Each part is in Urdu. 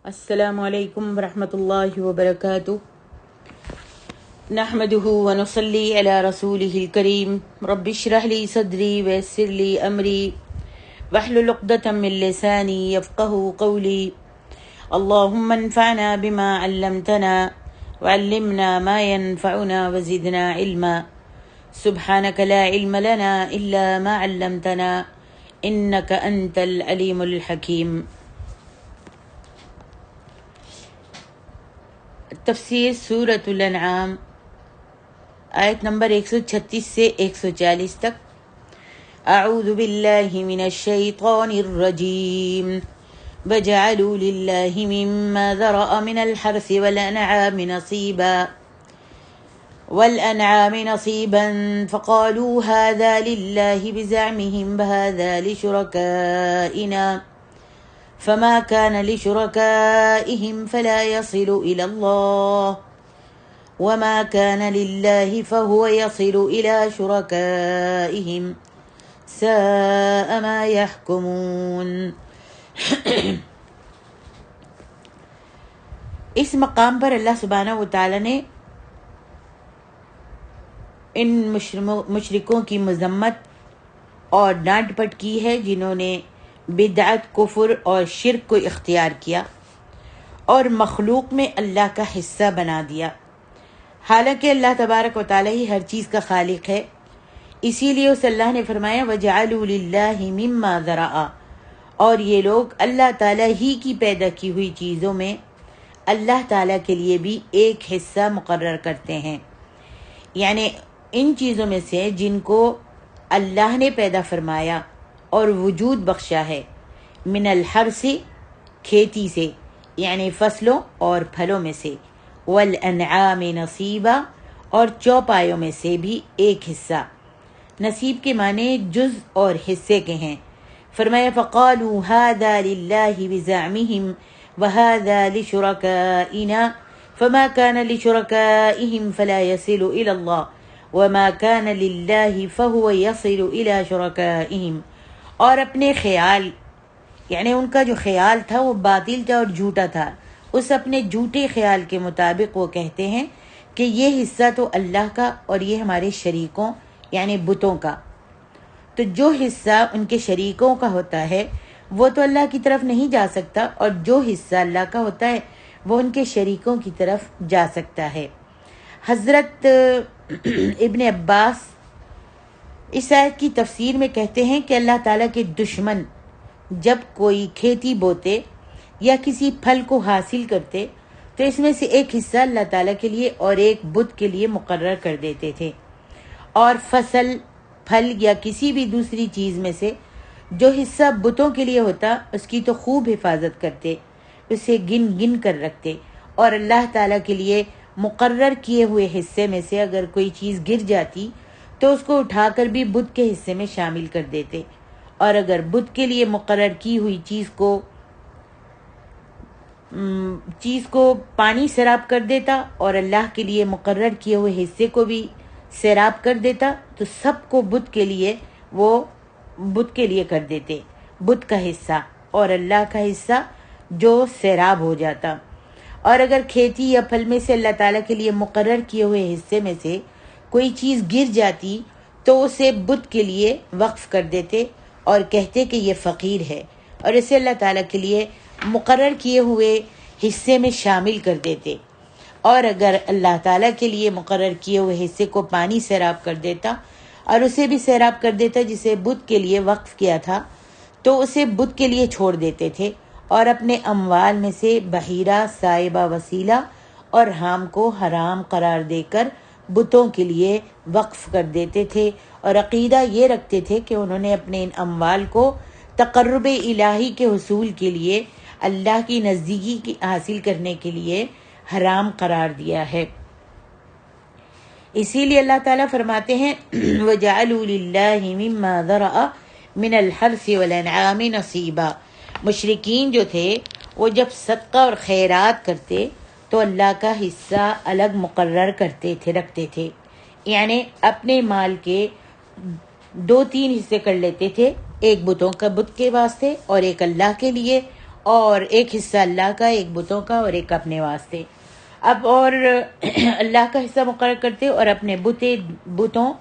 السلام علیکم ورحمۃ اللہ وبرکاتہ۔ نحمده ونصلی علی رسولہ الکریم۔ رب اشرح لی صدری ویسر لی امری واحلل عقدۃ من لسانی یفقهوا قولی۔ اللہم انفعنا بما علمتنا وعلمنا ما ينفعنا وزدنا علما۔ سبحانک لا علم لنا الا ما علمتنا انک انت العلیم الحکیم۔ تفسیر سورۃ الانعام آیت نمبر 136 سے 140 تک۔ اعوذ باللہ من الشیطان الرجیم۔ وجعلوا للہ مما ذرأ من الحرث والأنعام نصيبا فقالوا هذا لله بزعمهم وهذا لشركائنا فما كان لشركائهم فلا يصل إلى الله وما كان لله فهو يصل إلى شركائهم ساء ما يحكمون۔ اس مقام پر اللہ سبحانہ و تعالی نے ان مشرکوں کی مذمت اور ڈانٹ پٹ کی ہے جنہوں نے بدعت، کفر اور شرک کو اختیار کیا اور مخلوق میں اللہ کا حصہ بنا دیا، حالانکہ اللہ تبارک و تعالی ہی ہر چیز کا خالق ہے۔ اسی لیے اس اللہ نے فرمایا وَجَعَلُوا لِلَّهِ مِمَّا ذَرَأَ، اور یہ لوگ اللہ تعالی ہی کی پیدا کی ہوئی چیزوں میں اللہ تعالی کے لیے بھی ایک حصہ مقرر کرتے ہیں، یعنی ان چیزوں میں سے جن کو اللہ نے پیدا فرمایا اور وجود بخشا ہے، من الحرث کھیتی سے یعنی فصلوں اور پھلوں میں سے، والانعام نصیبا اور چوپایوں میں سے بھی ایک حصہ۔ نصیب کے معنی جز اور حصے کے ہیں۔ فرمایا فقالوا هذا للہ بزعمهم وهذا لشركائنا فما كان لشركائهم فلا يصل إلى الله وما كان لله فهو يصل إلى شركائهم، اور اپنے خیال یعنی ان کا جو خیال تھا وہ باطل تھا اور جھوٹا تھا، اس اپنے جھوٹے خیال کے مطابق وہ کہتے ہیں کہ یہ حصہ تو اللہ کا اور یہ ہمارے شریکوں یعنی بتوں کا۔ تو جو حصہ ان کے شریکوں کا ہوتا ہے وہ تو اللہ کی طرف نہیں جا سکتا، اور جو حصہ اللہ کا ہوتا ہے وہ ان کے شریکوں کی طرف جا سکتا ہے۔ حضرت ابن عباس اس آیت کی تفسیر میں کہتے ہیں کہ اللہ تعالیٰ کے دشمن جب کوئی کھیتی بوتے یا کسی پھل کو حاصل کرتے تو اس میں سے ایک حصہ اللہ تعالیٰ کے لیے اور ایک بت کے لیے مقرر کر دیتے تھے، اور فصل، پھل یا کسی بھی دوسری چیز میں سے جو حصہ بتوں کے لیے ہوتا اس کی تو خوب حفاظت کرتے، اسے گن گن کر رکھتے، اور اللہ تعالیٰ کے لیے مقرر کیے ہوئے حصے میں سے اگر کوئی چیز گر جاتی تو اس کو اٹھا کر بھی بت کے حصے میں شامل کر دیتے، اور اگر بت کے لیے مقرر کی ہوئی چیز کو پانی سیراب کر دیتا اور اللہ کے لیے مقرر کیے ہوئے حصے کو بھی سیراب کر دیتا تو سب کو بت کے لیے کر دیتے بت کا حصہ اور اللہ کا حصہ جو سیراب ہو جاتا۔ اور اگر کھیتی یا پھل میں سے اللہ تعالیٰ کے لیے مقرر کیے ہوئے حصے میں سے کوئی چیز گر جاتی تو اسے بت کے لیے وقف کر دیتے اور کہتے کہ یہ فقیر ہے، اور اسے اللہ تعالیٰ کے لیے مقرر کیے ہوئے حصے میں شامل کر دیتے۔ اور اگر اللہ تعالیٰ کے لیے مقرر کیے ہوئے حصے کو پانی سیراب کر دیتا اور اسے بھی سیراب کر دیتا جسے بت کے لیے وقف کیا تھا تو اسے بت کے لیے چھوڑ دیتے تھے، اور اپنے اموال میں سے بحیرہ، سائبہ، وسیلہ اور حام کو حرام قرار دے کر بتوں کے لیے وقف کر دیتے تھے، اور عقیدہ یہ رکھتے تھے کہ انہوں نے اپنے ان اموال کو تقرب الہی کے حصول کے لیے، اللہ کی نزدیکی کی حاصل کرنے کے لیے حرام قرار دیا ہے۔ اسی لیے اللہ تعالیٰ فرماتے ہیں وَجَعَلُوا لِلَّهِ مِمَّا ذَرَأَ مِنَ الْحَرْثِ وَالْأَنْعَامِ نَصِيبًا۔ مشرکین جو تھے وہ جب صدقہ اور خیرات کرتے تو اللہ کا حصہ الگ مقرر رکھتے تھے، یعنی اپنے مال کے 2-3 حصے کر لیتے تھے، ایک بت کے واسطے اور ایک اللہ کے لیے، اور ایک حصہ اللہ کا، ایک بتوں کا اور ایک اپنے واسطے. اب اور اللہ کا حصہ مقرر کرتے اور اپنے بتوں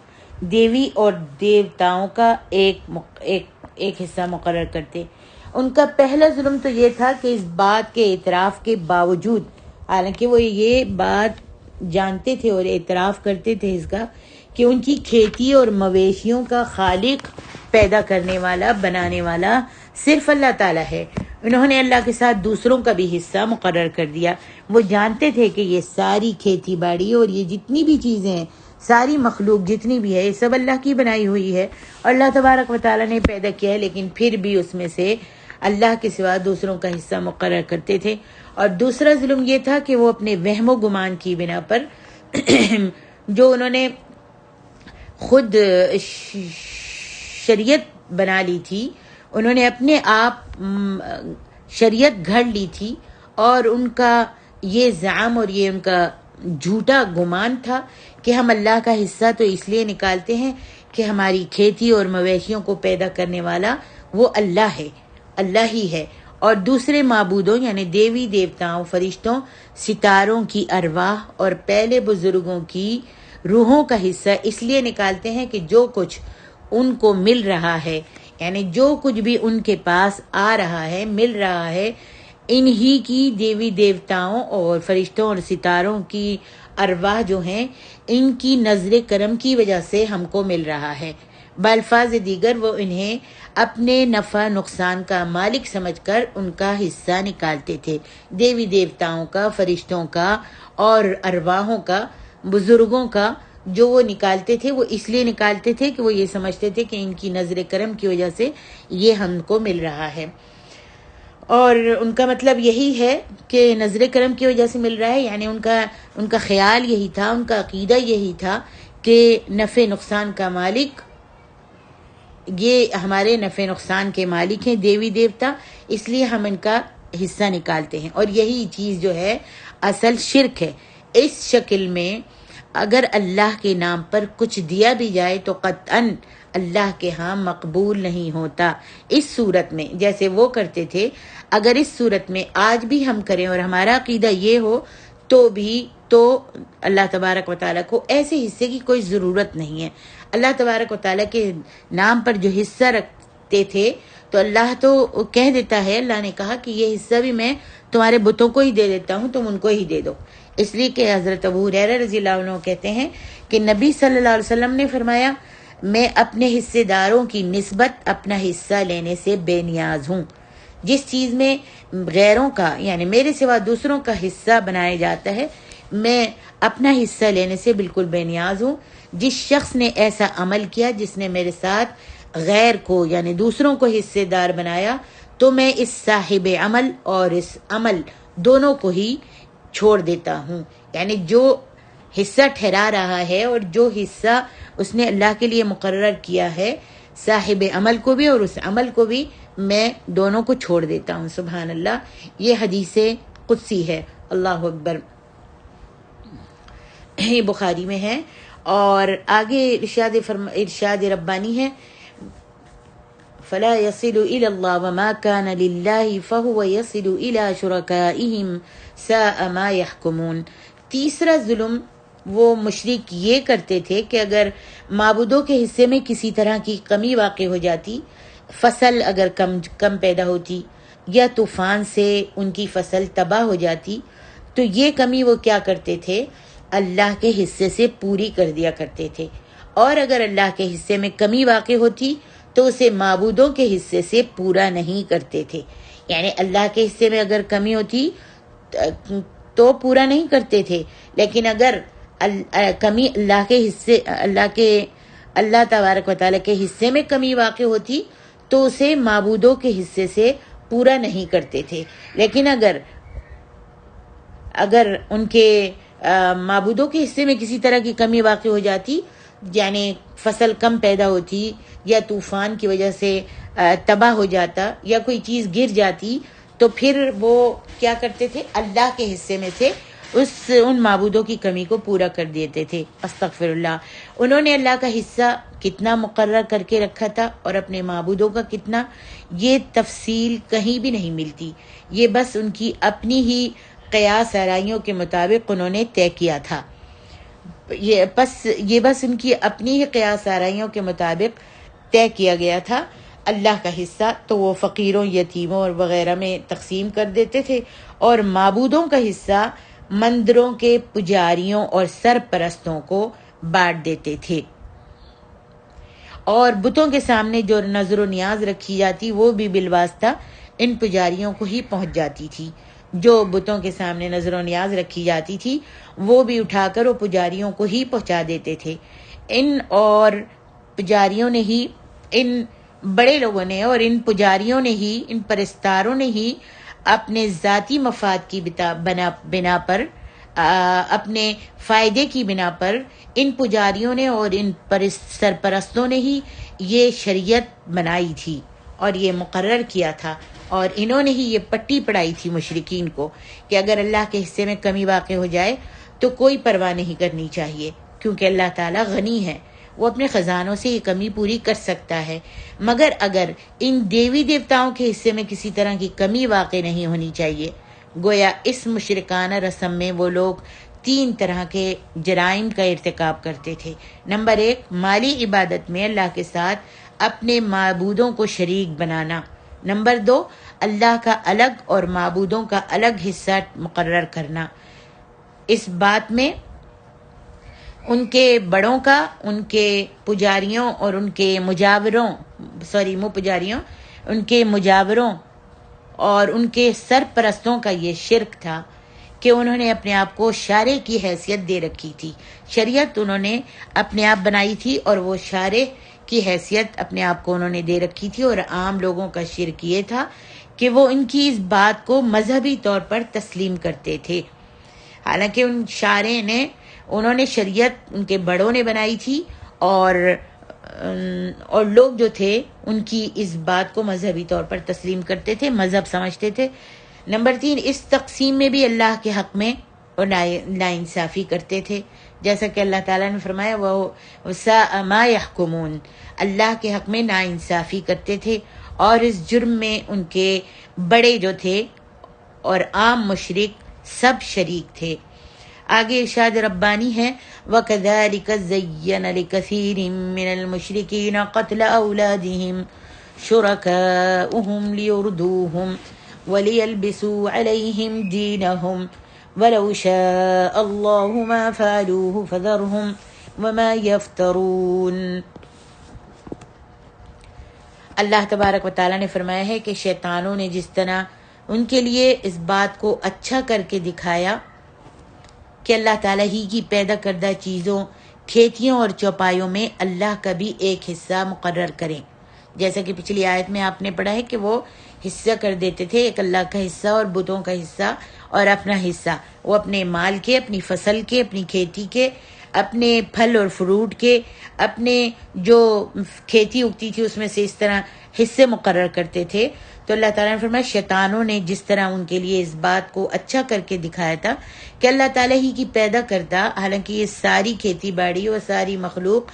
دیوی اور دیوتاؤں کا ایک حصہ مقرر کرتے. ان کا پہلا ظلم تو یہ تھا کہ اس بات کے اعتراف کے باوجود، حالانکہ وہ یہ بات جانتے تھے اور اعتراف کرتے تھے اس کا کہ ان کی کھیتی اور مویشیوں کا خالق، پیدا کرنے والا، بنانے والا صرف اللہ تعالیٰ ہے، انہوں نے اللہ کے ساتھ دوسروں کا بھی حصہ مقرر کر دیا. وہ جانتے تھے کہ یہ ساری کھیتی باڑی اور یہ جتنی بھی چیزیں ہیں، ساری مخلوق جتنی بھی ہے، یہ سب اللہ کی بنائی ہوئی ہے اور اللہ تبارک و تعالیٰ نے پیدا کیا ہے، لیکن پھر بھی اس میں سے اللہ کے سوا دوسروں کا حصہ مقرر کرتے تھے. اور دوسرا ظلم یہ تھا کہ وہ اپنے وہم و گمان کی بنا پر جو انہوں نے خود شریعت بنا لی تھی، انہوں نے اپنے آپ شریعت گھڑ لی تھی، اور ان کا یہ زعم اور یہ ان کا جھوٹا گمان تھا کہ ہم اللہ کا حصہ تو اس لیے نکالتے ہیں کہ ہماری کھیتی اور مویشیوں کو پیدا کرنے والا وہ اللہ ہے، اللہ ہی ہے، اور دوسرے معبودوں یعنی دیوی دیوتاؤں، فرشتوں، ستاروں کی ارواح اور پہلے بزرگوں کی روحوں کا حصہ اس لیے نکالتے ہیں کہ جو کچھ ان کو مل رہا ہے، یعنی جو کچھ بھی ان کے پاس آ رہا ہے، مل رہا ہے، انہی کی دیوی دیوتاؤں اور فرشتوں اور ستاروں کی ارواح جو ہیں، ان کی نظر کرم کی وجہ سے ہم کو مل رہا ہے. بالفاظ دیگر وہ انہیں اپنے نفع نقصان کا مالک سمجھ کر ان کا حصہ نکالتے تھے. دیوی دیوتاؤں کا، فرشتوں کا اور ارواحوں کا، بزرگوں کا جو وہ نکالتے تھے، وہ اس لیے نکالتے تھے کہ وہ یہ سمجھتے تھے کہ ان کی نظر کرم کی وجہ سے یہ ہم کو مل رہا ہے. اور ان کا مطلب یہی ہے کہ نظر کرم کی وجہ سے مل رہا ہے، یعنی ان کا خیال یہی تھا، ان کا عقیدہ یہی تھا کہ نفع نقصان کا مالک، یہ ہمارے نفع نقصان کے مالک ہیں دیوی دیوتا، اس لیے ہم ان کا حصہ نکالتے ہیں. اور یہی چیز جو ہے اصل شرک ہے. اس شکل میں اگر اللہ کے نام پر کچھ دیا بھی جائے تو قطعاً اللہ کے ہاں مقبول نہیں ہوتا. اس صورت میں جیسے وہ کرتے تھے، اگر اس صورت میں آج بھی ہم کریں اور ہمارا عقیدہ یہ ہو تو اللہ تبارک و تعالیٰ کو ایسے حصے کی کوئی ضرورت نہیں ہے. اللہ تبارک و تعالیٰ کے نام پر جو حصہ رکھتے تھے تو اللہ تو کہہ دیتا ہے، اللہ نے کہا کہ یہ حصہ بھی میں تمہارے بتوں کو ہی دے دیتا ہوں، تم ان کو ہی دے دو. اس لیے کہ حضرت ابو ہریرہ رضی اللہ عنہ کہتے ہیں کہ نبی صلی اللہ علیہ وسلم نے فرمایا، میں اپنے حصے داروں کی نسبت اپنا حصہ لینے سے بے نیاز ہوں. جس چیز میں غیروں کا یعنی میرے سوا دوسروں کا حصہ بنایا جاتا ہے، میں اپنا حصہ لینے سے بالکل بے نیاز ہوں. جس شخص نے ایسا عمل کیا جس نے میرے ساتھ غیر کو یعنی دوسروں کو حصے دار بنایا، تو میں اس صاحب عمل اور اس عمل دونوں کو ہی چھوڑ دیتا ہوں. یعنی جو حصہ ٹھہرا رہا ہے اور جو حصہ اس نے اللہ کے لیے مقرر کیا ہے، صاحب عمل کو بھی اور اس عمل کو بھی میں دونوں کو چھوڑ دیتا ہوں. سبحان اللہ. یہ حدیث قدسی ہے. اللہ اکبر. یہ بخاری میں ہے. اور آگے ارشاد ربانی ہے، فلا يصل الى الله وما كان لله فهو يصل الى شركائهم ساء ما يحكمون. تیسرا ظلم وہ مشرک یہ کرتے تھے کہ اگر معبودوں کے حصے میں کسی طرح کی کمی واقع ہو جاتی، فصل اگر کم پیدا ہوتی یا طوفان سے ان کی فصل تباہ ہو جاتی، تو یہ کمی وہ کیا کرتے تھے، اللہ کے حصے سے پوری کر دیا کرتے تھے. اور اگر اللہ کے حصے میں کمی واقع ہوتی تو اسے معبودوں کے حصے سے پورا نہیں کرتے تھے. یعنی اللہ کے حصے میں اگر کمی ہوتی تو پورا نہیں کرتے تھے، لیکن اگر کمی اللہ تبارک و تعالیٰ کے حصے میں کمی واقع ہوتی تو اسے معبودوں کے حصے سے پورا نہیں کرتے تھے. لیکن اگر ان کے معبودوں کے حصے میں کسی طرح کی کمی واقع ہو جاتی، یعنی فصل کم پیدا ہوتی یا طوفان کی وجہ سے تباہ ہو جاتا یا کوئی چیز گر جاتی، تو پھر وہ کیا کرتے تھے، اللہ کے حصے میں سے ان معبودوں کی کمی کو پورا کر دیتے تھے. استغفر اللہ. انہوں نے اللہ کا حصہ کتنا مقرر کر کے رکھا تھا اور اپنے معبودوں کا کتنا، یہ تفصیل کہیں بھی نہیں ملتی. یہ بس ان کی اپنی ہی قیاس آرائیوں کے مطابق انہوں نے طے کیا تھا. یہ بس ان کی اپنی ہی قیاس آرائیوں کے مطابق طے کیا گیا تھا. اللہ کا حصہ تو وہ فقیروں، یتیموں اور وغیرہ میں تقسیم کر دیتے تھے، اور معبودوں کا حصہ مندروں کے پجاریوں اور سرپرستوں کو بانٹ دیتے تھے. اور بتوں کے سامنے جو نظر و نیاز رکھی جاتی وہ بھی بالواسطہ ان پجاریوں کو ہی پہنچ جاتی تھی. جو بتوں کے سامنے نظر و نیاز رکھی جاتی تھی وہ بھی اٹھا کر وہ پجاریوں کو ہی پہنچا دیتے تھے. ان اور پجاریوں نے ہی، ان بڑے لوگوں نے اور ان پجاریوں نے ہی، ان پرستاروں نے ہی اپنے ذاتی مفاد کی بنا پر، اپنے فائدے کی بنا پر ان پجاریوں نے اور ان سرپرستوں نے ہی یہ شریعت بنائی تھی اور یہ مقرر کیا تھا، اور انہوں نے ہی یہ پٹی پڑھائی تھی مشرکین کو کہ اگر اللہ کے حصے میں کمی واقع ہو جائے تو کوئی پرواہ نہیں کرنی چاہیے، کیونکہ اللہ تعالیٰ غنی ہے، وہ اپنے خزانوں سے یہ کمی پوری کر سکتا ہے. مگر اگر ان دیوی دیوتاؤں کے حصے میں کسی طرح کی کمی واقع نہیں ہونی چاہیے. گویا اس مشرکانہ رسم میں وہ لوگ 3 طرح کے جرائم کا ارتکاب کرتے تھے. نمبر 1، مالی عبادت میں اللہ کے ساتھ اپنے معبودوں کو شریک بنانا. نمبر 2، اللہ کا الگ اور معبودوں کا الگ حصہ مقرر کرنا. اس بات میں ان کے بڑوں کا، ان کے پجاریوں اور ان کے مجاوروں ان کے مجاوروں اور ان کے سرپرستوں کا یہ شرک تھا کہ انہوں نے اپنے آپ کو شارع کی حیثیت دے رکھی تھی. شریعت انہوں نے اپنے آپ بنائی تھی اور وہ شارع کی حیثیت اپنے آپ کو انہوں نے دے رکھی تھی. اور عام لوگوں کا شرک یہ تھا کہ وہ ان کی اس بات کو مذہبی طور پر تسلیم کرتے تھے، حالانکہ ان شارع نے، انہوں نے شریعت ان کے بڑوں نے بنائی تھی، اور لوگ جو تھے ان کی اس بات کو مذہبی طور پر تسلیم کرتے تھے، مذہب سمجھتے تھے. نمبر 3، اس تقسیم میں بھی اللہ کے حق میں اور ناانصافی کرتے تھے، جیسا کہ اللہ تعالیٰ نے فرمایا وَسَاءَ مَا يَحْكُمُونَ، اللہ کے حق میں ناانصافی کرتے تھے. اور اس جرم میں ان کے بڑے جو تھے اور عام مشرک سب شریک تھے. آگے ارشاد ربانی ہے وَكَذَلِكَ زَيَّنَ لِكَثِيرٍ مِّنَ الْمُشْرِكِينَ قَتْلَ أَوْلَادِهِمْ شُرَكَاؤُهُمْ لِيُرْدُوهُمْ وَلِيَلْبِسُوا عَلَيْهِمْ دِينَهُمْ وَلَوْ شَاءَ اللَّهُ مَا فَعَلُوهُ فَذَرْهُمْ وَمَا يَفْتَرُونَ. اللہ تبارک و تعالیٰ نے فرمایا ہے کہ شیطانوں نے جس طرح ان کے لیے اس بات کو اچھا کر کے دکھایا کہ اللہ تعالیٰ ہی کی پیدا کردہ چیزوں، کھیتیوں اور چوپایوں میں اللہ کا بھی ایک حصہ مقرر کریں. جیسا کہ پچھلی آیت میں آپ نے پڑھا ہے کہ وہ حصہ کر دیتے تھے، ایک اللہ کا حصہ اور بتوں کا حصہ اور اپنا حصہ. وہ اپنے مال کے، اپنی فصل کے، اپنی کھیتی کے، اپنے پھل اور فروٹ کے، اپنے جو کھیتی اگتی تھی اس میں سے اس طرح حصے مقرر کرتے تھے. تو اللہ تعالیٰ نے فرمایا شیطانوں نے جس طرح ان کے لیے اس بات کو اچھا کر کے دکھایا تھا کہ اللہ تعالیٰ ہی کی پیدا کرتا، حالانکہ یہ ساری کھیتی باڑی اور ساری مخلوق،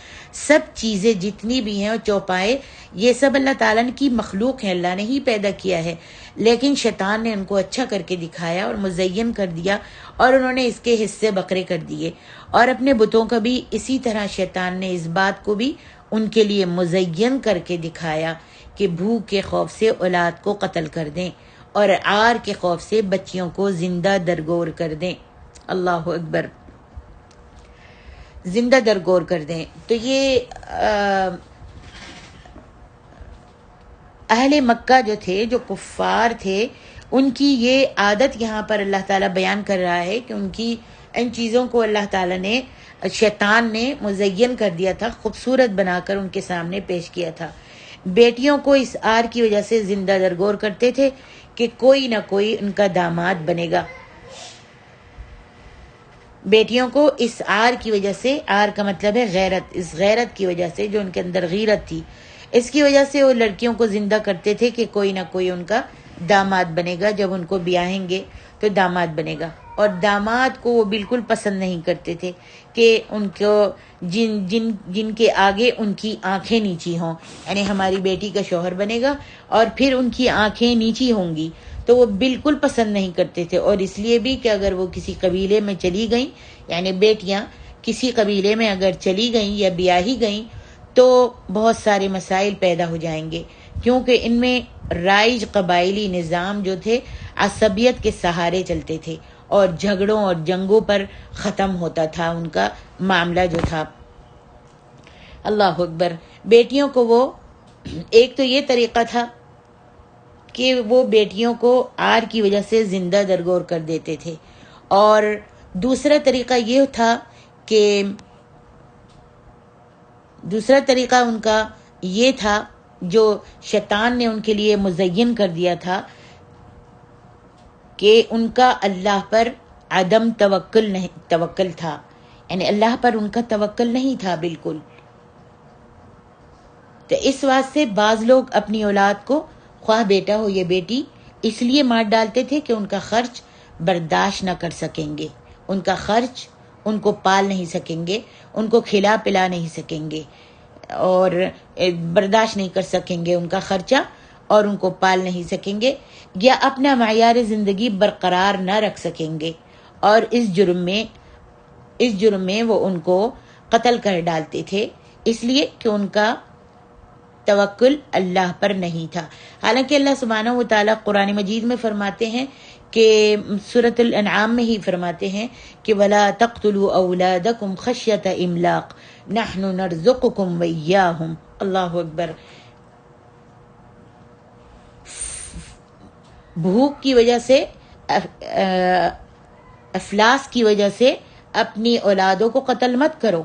سب چیزیں جتنی بھی ہیں اور چوپائے، یہ سب اللہ تعالیٰ کی مخلوق ہیں، اللہ نے ہی پیدا کیا ہے. لیکن شیطان نے ان کو اچھا کر کے دکھایا اور مزین کر دیا، اور انہوں نے اس کے حصے بکرے کر دیے. اور اپنے بتوں کا بھی اسی طرح شیطان نے اس بات کو بھی ان کے لیے مزین کر کے دکھایا کہ بھوک کے خوف سے اولاد کو قتل کر دیں اور عار کے خوف سے بچیوں کو زندہ درگور کر دیں. اللہ اکبر، زندہ درگور کر دیں. تو یہ اہل مکہ جو تھے، جو کفار تھے، ان کی یہ عادت یہاں پر اللہ تعالیٰ بیان کر رہا ہے کہ ان کی ان چیزوں کو اللہ تعالیٰ نے، شیطان نے مزین کر دیا تھا، خوبصورت بنا کر ان کے سامنے پیش کیا تھا. بیٹیوں کو اس آر کی وجہ سے زندہ درگور کرتے تھے کہ کوئی نہ کوئی ان کا داماد بنے گا. بیٹیوں کو اس آر کی وجہ سے، آر کا مطلب ہے غیرت، اس غیرت کی وجہ سے جو ان کے اندر غیرت تھی، اس کی وجہ سے وہ لڑکیوں کو زندہ کرتے تھے کہ کوئی نہ کوئی ان کا داماد بنے گا، جب ان کو بیاہیں گے تو داماد بنے گا۔ اور داماد کو وہ بالکل پسند نہیں کرتے تھے کہ ان کو جن کے آگے ان کی آنکھیں نیچی ہوں، یعنی ہماری بیٹی کا شوہر بنے گا اور پھر ان کی آنکھیں نیچی ہوں گی، تو وہ بالکل پسند نہیں کرتے تھے۔ اور اس لیے بھی کہ اگر وہ کسی قبیلے میں چلی گئیں، یعنی بیٹیاں کسی قبیلے میں اگر چلی گئیں یا بیاہی گئیں تو بہت سارے مسائل پیدا ہو جائیں گے، کیونکہ ان میں رائج قبائلی نظام جو تھے عصبیت کے سہارے چلتے تھے اور جھگڑوں اور جنگوں پر ختم ہوتا تھا ان کا معاملہ جو تھا۔ اللہ اکبر۔ بیٹیوں کو وہ ایک تو یہ طریقہ تھا کہ وہ بیٹیوں کو آر کی وجہ سے زندہ درگور کر دیتے تھے، اور دوسرا طریقہ ان کا یہ تھا جو شیطان نے ان کے لیے مزین کر دیا تھا کہ ان کا اللہ پر عدم توکل تھا، یعنی اللہ پر ان کا توکل نہیں تھا بالکل۔ تو اس واسطے بعض لوگ اپنی اولاد کو، خواہ بیٹا ہو یا بیٹی، اس لیے مار ڈالتے تھے کہ ان کا خرچ برداشت نہ کر سکیں گے، ان کا خرچ ان کو پال نہیں سکیں گے، ان کو کھلا پلا نہیں سکیں گے، اور برداشت نہیں کر سکیں گے ان کا خرچہ، اور ان کو پال نہیں سکیں گے، یا اپنا معیار زندگی برقرار نہ رکھ سکیں گے، اور اس جرم میں وہ ان کو قتل کر ڈالتے تھے، اس لیے کہ ان کا توکل اللہ پر نہیں تھا۔ حالانکہ اللہ سبحانہ و تعالیٰ قرآن مجید میں فرماتے ہیں کہ سورۃ الانعام میں ہی فرماتے ہیں کہ وَلَا تَقْتُلُوا أَوْلَادَكُمْ خَشْيَةَ إِمْلَاقٍ نَحْنُ نَرْزُقُكُمْ وَإِيَّاهُمْ۔ اللہ اکبر۔ بھوک کی وجہ سے، افلاس کی وجہ سے اپنی اولادوں کو قتل مت کرو،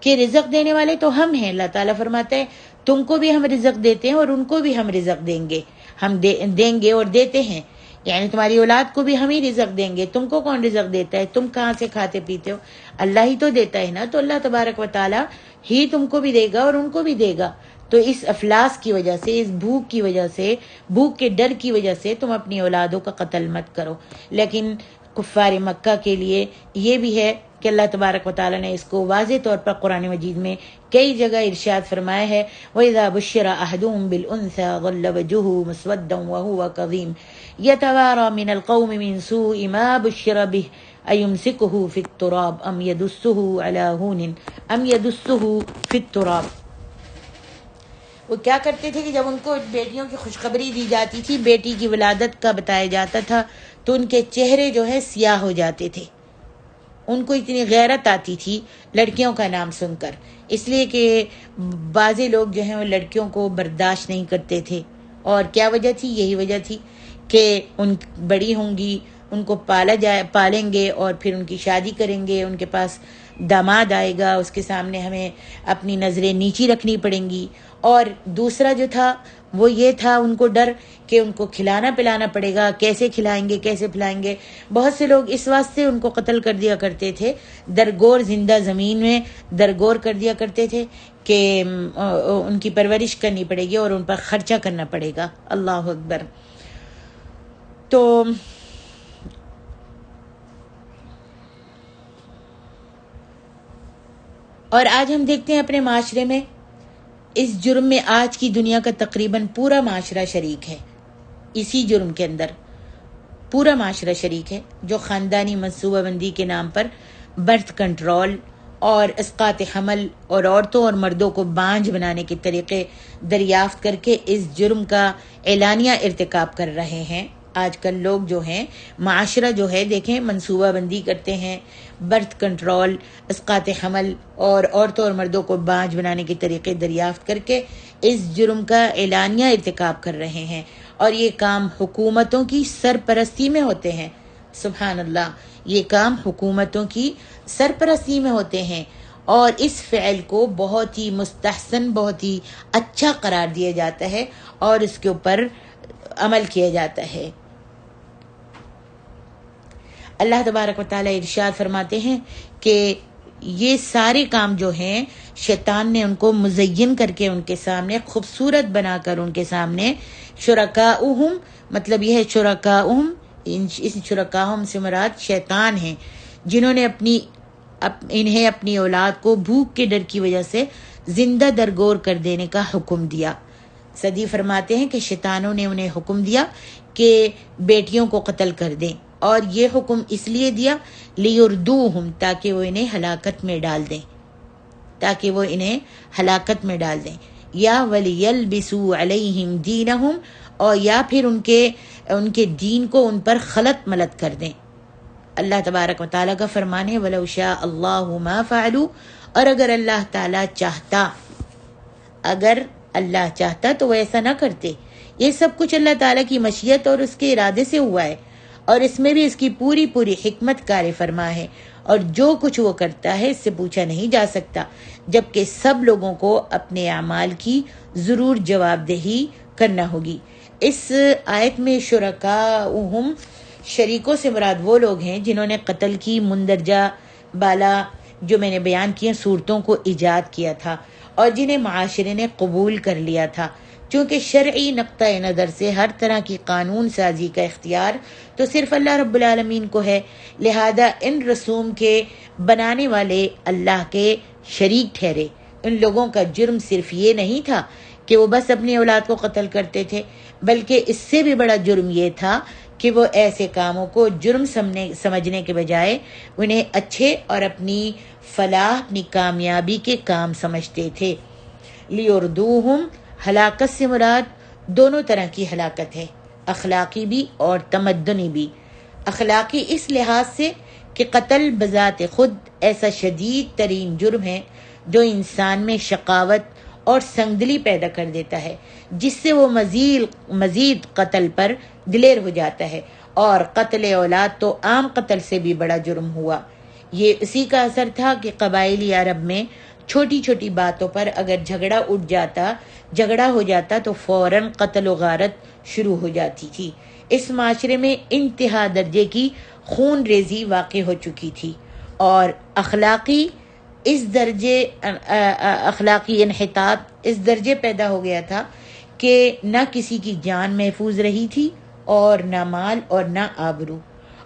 کہ رزق دینے والے تو ہم ہیں۔ اللہ تعالیٰ فرماتا ہے تم کو بھی ہم رزق دیتے ہیں اور ان کو بھی ہم رزق دیں گے، ہم دیں گے اور دیتے ہیں، یعنی تمہاری اولاد کو بھی ہم ہی رزق دیں گے۔ تم کو کون رزق دیتا ہے؟ تم کہاں سے کھاتے پیتے ہو؟ اللہ ہی تو دیتا ہے نا، تو اللہ تبارک و تعالیٰ ہی تم کو بھی دے گا اور ان کو بھی دے گا۔ تو اس افلاس کی وجہ سے، اس بھوک کی وجہ سے، بھوک کے ڈر کی وجہ سے تم اپنی اولادوں کا قتل مت کرو۔ لیکن کفار مکہ کے لیے یہ بھی ہے کہ اللہ تبارک و تعالیٰ نے اس کو واضح طور پر قرآن مجید میں کئی جگہ ارشاد فرمایا ہے، وَإِذَا بُشِّرَ أَحَدُهُم بِالْأُنثَىٰ ظَلَّ وَجْهُهُ مُسْوَدًّا وَهُوَ كَظِيمٌ يَتَوَارَىٰ مِنَ الْقَوْمِ مِنْ سُوءِ مَا بُشِّرَ بِهِ أَيُمْسِكُهُ فِي التُّرَابِ أَمْ يَدُسُّهُ عَلَىٰ هُونٍ أَمْ يَدُسُّهُ فِي التُّرَابِ۔ وہ کیا کرتے تھے کہ جب ان کو بیٹیوں کی خوشخبری دی جاتی تھی، بیٹی کی ولادت کا بتایا جاتا تھا، تو ان کے چہرے جو ہے سیاہ ہو جاتے تھے۔ ان کو اتنی غیرت آتی تھی لڑکیوں کا نام سن کر، اس لیے کہ بعضے لوگ جو ہیں وہ لڑکیوں کو برداشت نہیں کرتے تھے۔ اور کیا وجہ تھی؟ یہی وجہ تھی کہ ان بڑی ہوں گی، ان کو پالیں گے اور پھر ان کی شادی کریں گے، ان کے پاس داماد آئے گا، اس کے سامنے ہمیں اپنی نظریں نیچی رکھنی پڑیں گی۔ اور دوسرا جو تھا وہ یہ تھا ان کو ڈر کہ ان کو کھلانا پلانا پڑے گا، کیسے کھلائیں گے، کیسے پلائیں گے۔ بہت سے لوگ اس واسطے ان کو قتل کر دیا کرتے تھے، درگور زندہ زمین میں درگور کر دیا کرتے تھے کہ ان کی پرورش کرنی پڑے گی اور ان پر خرچہ کرنا پڑے گا۔ اللہ اکبر۔ تو اور آج ہم دیکھتے ہیں اپنے معاشرے میں اس جرم میں آج کی دنیا کا تقریباً پورا معاشرہ شریک ہے، اسی جرم کے اندر پورا معاشرہ شریک ہے، جو خاندانی منصوبہ بندی کے نام پر برتھ کنٹرول اور اسقاط حمل اور عورتوں اور مردوں کو بانجھ بنانے کے طریقے دریافت کر کے اس جرم کا اعلانیہ ارتکاب کر رہے ہیں۔ آج کل لوگ جو ہیں، معاشرہ جو ہے، دیکھیں منصوبہ بندی کرتے ہیں، برتھ کنٹرول، اسقاط حمل اور عورتوں اور مردوں کو بانجھ بنانے کے طریقے دریافت کر کے اس جرم کا اعلانیہ ارتکاب کر رہے ہیں، اور یہ کام حکومتوں کی سرپرستی میں ہوتے ہیں۔ سبحان اللہ، یہ کام حکومتوں کی سرپرستی میں ہوتے ہیں، اور اس فعل کو بہت ہی مستحسن، بہت ہی اچھا قرار دیا جاتا ہے اور اس کے اوپر عمل کیا جاتا ہے۔ اللہ تبارک و تعالیٰ ارشاد فرماتے ہیں کہ یہ سارے کام جو ہیں شیطان نے ان کو مزین کر کے ان کے سامنے خوبصورت بنا کر ان کے سامنے شرکاؤہم، مطلب یہ ہے شرکاؤہم، اس شرکاؤہم سے مراد شیطان ہیں جنہوں نے انہیں اپنی اولاد کو بھوک کے ڈر کی وجہ سے زندہ درگور کر دینے کا حکم دیا۔ سدی فرماتے ہیں کہ شیطانوں نے انہیں حکم دیا کہ بیٹیوں کو قتل کر دیں، اور یہ حکم اس لیے دیا لیردوہم، تاکہ وہ انہیں ہلاکت میں ڈال دیں، یا ولیلبسوا علیہم دینہم، اور یا پھر ان کے دین کو ان پر خلط ملط کر دیں۔ اللہ تبارک و تعالیٰ کا فرمان ہے وَلَوْ شَاءَ اللَّهُ مَا فَعَلُوا، اور اگر اللہ تعالیٰ چاہتا تو وہ ایسا نہ کرتے۔ یہ سب کچھ اللہ تعالیٰ کی مشیت اور اس کے ارادے سے ہوا ہے، اور اس میں بھی اس کی پوری حکمت کار فرما ہے، اور جو کچھ وہ کرتا ہے اس سے پوچھا نہیں جا سکتا، جبکہ سب لوگوں کو اپنے اعمال کی ضرور جواب دہی کرنا ہوگی۔ اس آیت میں شرکاؤہم، شریکوں سے مراد وہ لوگ ہیں جنہوں نے قتل کی مندرجہ بالا جو میں نے بیان کیے صورتوں کو ایجاد کیا تھا، اور جنہیں معاشرے نے قبول کر لیا تھا۔ چونکہ شرعی نقطۂ نظر سے ہر طرح کی قانون سازی کا اختیار تو صرف اللہ رب العالمین کو ہے، لہذا ان رسوم کے بنانے والے اللہ کے شریک ٹھہرے۔ ان لوگوں کا جرم صرف یہ نہیں تھا کہ وہ بس اپنی اولاد کو قتل کرتے تھے، بلکہ اس سے بھی بڑا جرم یہ تھا کہ وہ ایسے کاموں کو جرم سمجھنے کے بجائے انہیں اچھے اور اپنی فلاح، اپنی کامیابی کے کام سمجھتے تھے۔ لیردوہم، ہلاکت سے مراد دونوں طرح کی ہلاکت ہے، اخلاقی بھی اور تمدنی بھی۔ اخلاقی اس لحاظ سے کہ قتل بذات خود ایسا شدید ترین جرم ہے جو انسان میں شقاوت اور سنگدلی پیدا کر دیتا ہے، جس سے وہ مزید قتل پر دلیر ہو جاتا ہے، اور قتل اولاد تو عام قتل سے بھی بڑا جرم ہوا۔ یہ اسی کا اثر تھا کہ قبائلی عرب میں چھوٹی چھوٹی باتوں پر اگر جھگڑا ہو جاتا تو فوراً قتل و غارت شروع ہو جاتی تھی۔ اس معاشرے میں انتہا درجے کی خون ریزی واقع ہو چکی تھی، اور اخلاقی انحطاط اس درجے پیدا ہو گیا تھا کہ نہ کسی کی جان محفوظ رہی تھی، اور نہ مال اور نہ آبرو۔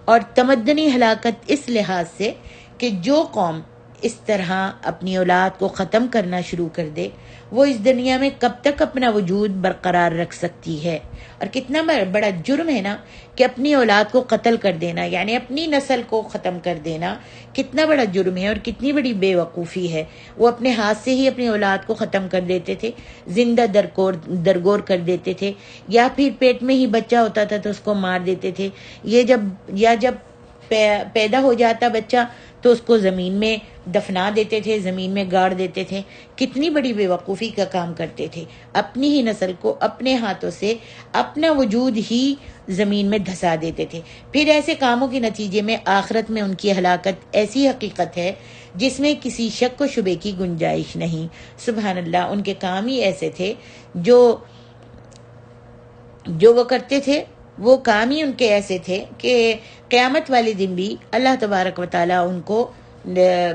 اور تمدنی ہلاکت اس لحاظ سے کہ جو قوم اس طرح اپنی اولاد کو ختم کرنا شروع کر دے وہ اس دنیا میں کب تک اپنا وجود برقرار رکھ سکتی ہے۔ اور کتنا بڑا جرم ہے نا کہ اپنی اولاد کو قتل کر دینا، یعنی اپنی نسل کو ختم کر دینا کتنا بڑا جرم ہے، اور کتنی بڑی بے وقوفی ہے۔ وہ اپنے ہاتھ سے ہی اپنی اولاد کو ختم کر دیتے تھے، زندہ درگور کر دیتے تھے، یا پھر پیٹ میں ہی بچہ ہوتا تھا تو اس کو مار دیتے تھے، جب پیدا ہو جاتا بچہ تو اس کو زمین میں دفنا دیتے تھے، زمین میں گاڑ دیتے تھے۔ کتنی بڑی بے وقوفی کا کام کرتے تھے، اپنی ہی نسل کو اپنے ہاتھوں سے اپنا وجود ہی زمین میں دھسا دیتے تھے۔ پھر ایسے کاموں کے نتیجے میں آخرت میں ان کی ہلاکت ایسی حقیقت ہے جس میں کسی شک و شبے کی گنجائش نہیں۔ سبحان اللہ، ان کے کام ہی ایسے تھے جو وہ کرتے تھے، وہ کام ہی ان کے ایسے تھے کہ قیامت والے دن بھی اللہ تبارک و تعالیٰ ان کو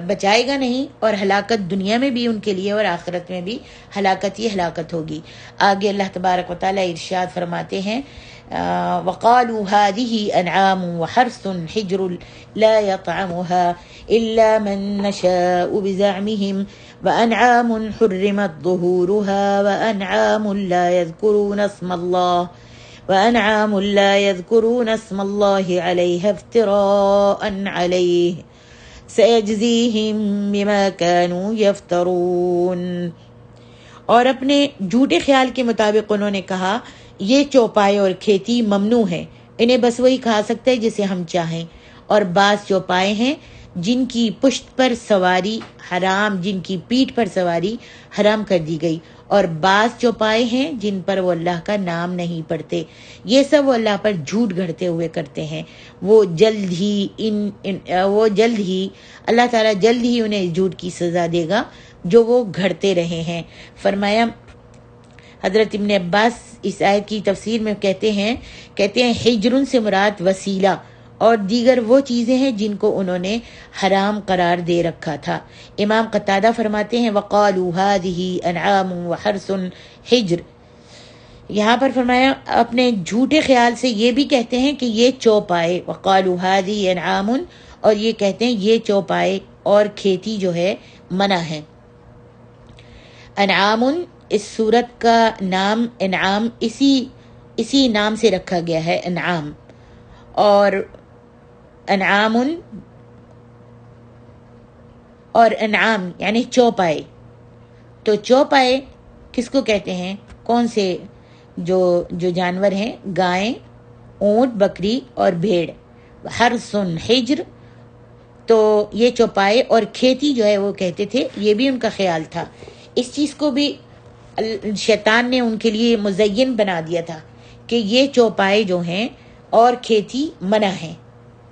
بچائے گا نہیں، اور ہلاکت دنیا میں بھی ان کے لیے اور آخرت میں بھی ہلاکت ہی ہلاکت ہوگی۔ آگے اللہ تبارک و تعالیٰ ارشاد فرماتے ہیں وَقَالُوا هَٰذِهِ أَنْعَامٌ وَحَرْثٌ حِجْرٌ لَا يَطْعَمُهَا إِلَّا مَن نَّشَاءُ بِزَعْمِهِمْ وَأَنْعَامٌ حُرِّمَتْ ظُهُورُهَا وَأَنْعَامٌ لا يذكرون اسم الله عليها افتراء عليه سيجزيهم بما كانوا يفترون۔ اور اپنے جھوٹے خیال کے مطابق انہوں نے کہا یہ چوپائے اور کھیتی ممنوع ہے، انہیں بس وہی کھا سکتے ہیں جسے ہم چاہیں، اور بعض چوپائے ہیں جن کی پشت پر سواری حرام، جن کی پیٹھ پر سواری حرام کر دی گئی، اور بعض چوپائے ہیں جن پر وہ اللہ کا نام نہیں پڑھتے، یہ سب وہ اللہ پر جھوٹ گھڑتے ہوئے کرتے ہیں۔ وہ جلد ہی اللہ تعالیٰ جلد ہی انہیں جھوٹ کی سزا دے گا جو وہ گھڑتے رہے ہیں۔ فرمایا حضرت ابن عباس اس آیت کی تفسیر میں کہتے ہیں ہجرن سے مراد وسیلہ اور دیگر وہ چیزیں ہیں جن کو انہوں نے حرام قرار دے رکھا تھا۔ امام قتادہ فرماتے ہیں وَقَالُوا هَٰذِهِ أَنْعَامٌ وَحَرْثٌ حِجْرٌ، یہاں پر فرمایا اپنے جھوٹے خیال سے یہ بھی کہتے ہیں کہ یہ چوپائے، وَقَالُوا هَٰذِهِ أَنْعَامٌ، اور یہ کہتے ہیں یہ چوپائے اور کھیتی جو ہے منع ہے۔ انعام، اس سورت کا نام انعام اسی نام سے رکھا گیا ہے، انعام، اور انعام اور انعام یعنی چوپائے۔ تو چوپائے کس کو کہتے ہیں؟ کون سے جو جانور ہیں؟ گائیں، اونٹ، بکری اور بھیڑ۔ حرثن حجر، تو یہ چوپائے اور کھیتی جو ہے وہ کہتے تھے، یہ بھی ان کا خیال تھا۔ اس چیز کو بھی شیطان نے ان کے لیے مزین بنا دیا تھا کہ یہ چوپائے جو ہیں اور کھیتی منع ہیں۔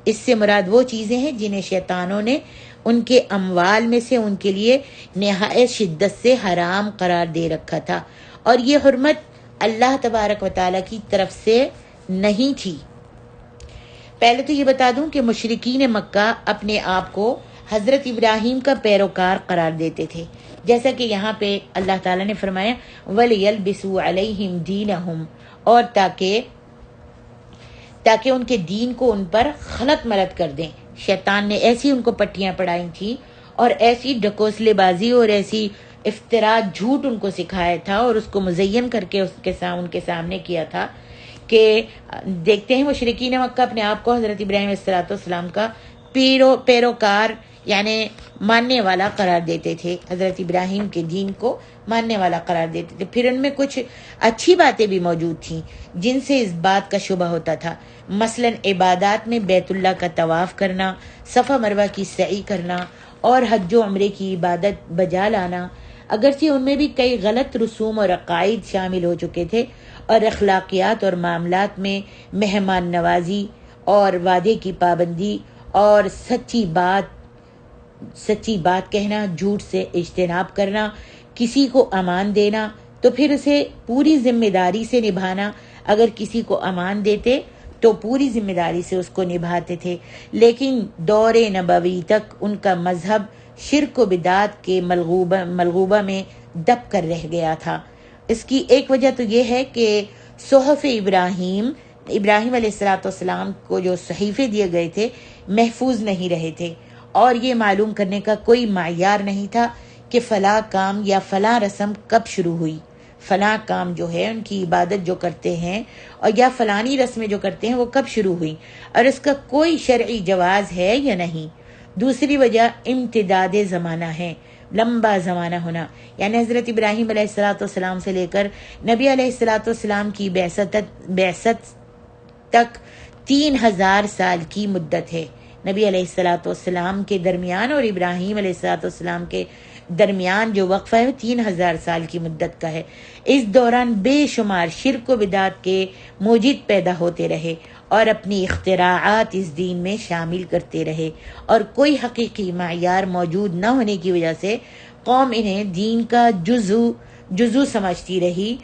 اس سے مراد وہ چیزیں ہیں جنہیں شیطانوں نے ان کے اموال میں سے ان کے لیے نہایت شدت سے حرام قرار دے رکھا تھا، اور یہ حرمت اللہ تبارک و تعالیٰ کی طرف سے نہیں تھی۔ پہلے تو یہ بتا دوں کہ مشرکین مکہ اپنے آپ کو حضرت ابراہیم کا پیروکار قرار دیتے تھے، جیسا کہ یہاں پہ اللہ تعالیٰ نے فرمایا وَلِيَلْبِسُوا عَلَيْهِمْ دِينَهُمْ، اور تاکہ ان کے دین کو ان پر خلط ملط کر دیں۔ شیطان نے ایسی ان کو پٹیاں پڑھائی تھیں اور ایسی ڈکوسلے بازی اور ایسی افتراء جھوٹ ان کو سکھایا تھا اور اس کو مزین کر کے ان کے سامنے کیا تھا کہ دیکھتے ہیں مشرکین مکہ اپنے آپ کو حضرت ابراہیم علیہ السلام کا پیروکار یعنی ماننے والا قرار دیتے تھے، حضرت ابراہیم کے دین کو ماننے والا قرار دیتے تھے۔ پھر ان میں کچھ اچھی باتیں بھی موجود تھیں جن سے اس بات کا شبہ ہوتا تھا، مثلا عبادات میں بیت اللہ کا طواف کرنا، صفا مروہ کی سعی کرنا اور حج و عمرے کی عبادت بجا لانا۔ اگرچہ ان میں بھی کئی غلط رسوم اور عقائد شامل ہو چکے تھے، اور اخلاقیات اور معاملات میں مہمان نوازی اور وعدے کی پابندی اور سچی بات کہنا، جھوٹ سے اجتناب کرنا، کسی کو امان دینا تو پھر اسے پوری ذمہ داری سے نبھانا، اگر کسی کو امان دیتے تو پوری ذمہ داری سے اس کو نبھاتے تھے۔ لیکن دور نبوی تک ان کا مذہب شرک و بدعات کے ملغوبہ میں دب کر رہ گیا تھا۔ اس کی ایک وجہ تو یہ ہے کہ صحف ابراہیم علیہ السلام کو جو صحیفے دیے گئے تھے محفوظ نہیں رہے تھے، اور یہ معلوم کرنے کا کوئی معیار نہیں تھا کہ فلاں کام یا فلاں رسم کب شروع ہوئی، فلاں کام جو ہے ان کی عبادت جو کرتے ہیں اور یا فلانی رسمیں جو کرتے ہیں وہ کب شروع ہوئی، اور اس کا کوئی شرعی جواز ہے یا نہیں۔ دوسری وجہ امتداد زمانہ ہے، لمبا زمانہ ہونا، یعنی حضرت ابراہیم علیہ السلام سے لے کر نبی علیہ السلام کی بعثت تک 3000 سال کی مدت ہے۔ نبی علیہ السلام کے درمیان اور ابراہیم علیہ السلام کے درمیان جو وقفہ ہے 3000 سال کی مدت کا ہے۔ اس دوران بے شمار شرک و بدعات کے موجد پیدا ہوتے رہے اور اپنی اختراعات اس دین میں شامل کرتے رہے، اور کوئی حقیقی معیار موجود نہ ہونے کی وجہ سے قوم انہیں دین کا جزو سمجھتی رہی،